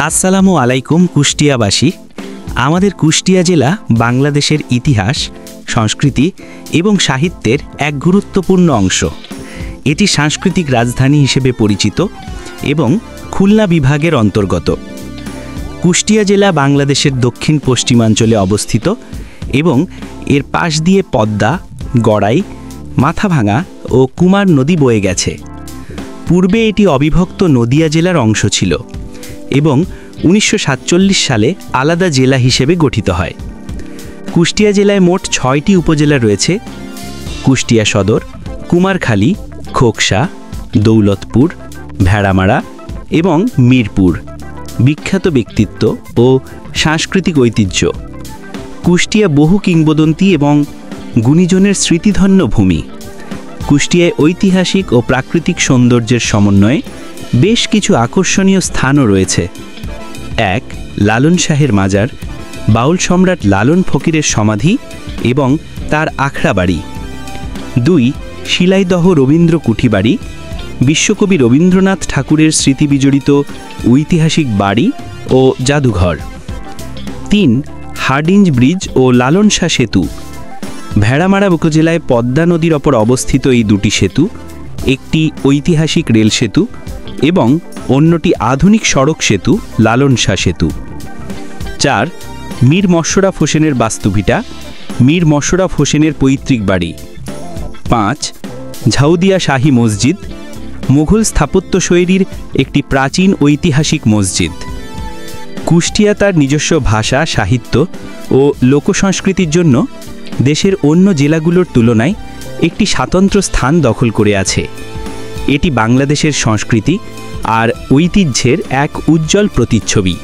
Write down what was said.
আসসালামু আলাইকুম কুষ্টিয়াবাসী। আমাদের কুষ্টিয়া জেলা বাংলাদেশের ইতিহাস, সংস্কৃতি এবং সাহিত্যের এক গুরুত্বপূর্ণ অংশ। এটি সাংস্কৃতিক রাজধানী হিসেবে পরিচিত এবং খুলনা বিভাগের অন্তর্গত। কুষ্টিয়া জেলা বাংলাদেশের দক্ষিণ পশ্চিমাঞ্চলে অবস্থিত এবং এর পাশ দিয়ে পদ্মা, গড়াই, মাথাভাঙা ও কুমার নদী বয়ে গেছে। পূর্বে এটি অবিভক্ত নদিয়া জেলার অংশ ছিল এবং 1947 সালে আলাদা জেলা হিসেবে গঠিত হয়। কুষ্টিয়া জেলায় মোট 6টি উপজেলা রয়েছে: কুষ্টিয়া সদর, কুমারখালী, খোকসা, দৌলতপুর, ভেড়ামারা এবং মিরপুর। বিখ্যাত ব্যক্তিত্ব ও সাংস্কৃতিক ঐতিহ্য: কুষ্টিয়া বহু কিংবদন্তি এবং গুণীজনের স্মৃতিধন্য ভূমি। কুষ্টিয়ায় ঐতিহাসিক ও প্রাকৃতিক সৌন্দর্যের সমন্বয়ে বেশ কিছু আকর্ষণীয় স্থানও রয়েছে। 1. লালন শাহের মাজার, বাউল সম্রাট লালন ফকিরের সমাধি এবং তার আখড়া বাড়ি। 2. শিলাইদহ রবীন্দ্র কুঠিবাড়ি, বিশ্বকবি রবীন্দ্রনাথ ঠাকুরের স্মৃতিবিজড়িত ঐতিহাসিক বাড়ি ও জাদুঘর। 3. হার্ডিঞ্জ ব্রিজ ও লালন শাহ সেতু। ভেড়ামারা উপজেলায় পদ্মা নদীর ওপর অবস্থিত এই দুটি সেতু, একটি ঐতিহাসিক রেল সেতু এবং অন্যটি আধুনিক সড়ক সেতু লালন শাহ সেতু। 4. মীর মশরফ হোসেনের বাস্তুভিটা, মীর মশরফ হোসেনের পৈতৃক বাড়ি। 5. ঝাউদিয়া শাহী মসজিদ, মুঘল স্থাপত্যশৈলীর একটি প্রাচীন ঐতিহাসিক মসজিদ। কুষ্টিয়া তার নিজস্ব ভাষা, সাহিত্য ও লোকসংস্কৃতির জন্য দেশের অন্য জেলাগুলোর তুলনায় একটি স্বতন্ত্র স্থান দখল করে আছে। এটি বাংলাদেশের সংস্কৃতি আর ঐতিহ্যের এক উজ্জ্বল প্রতিচ্ছবি।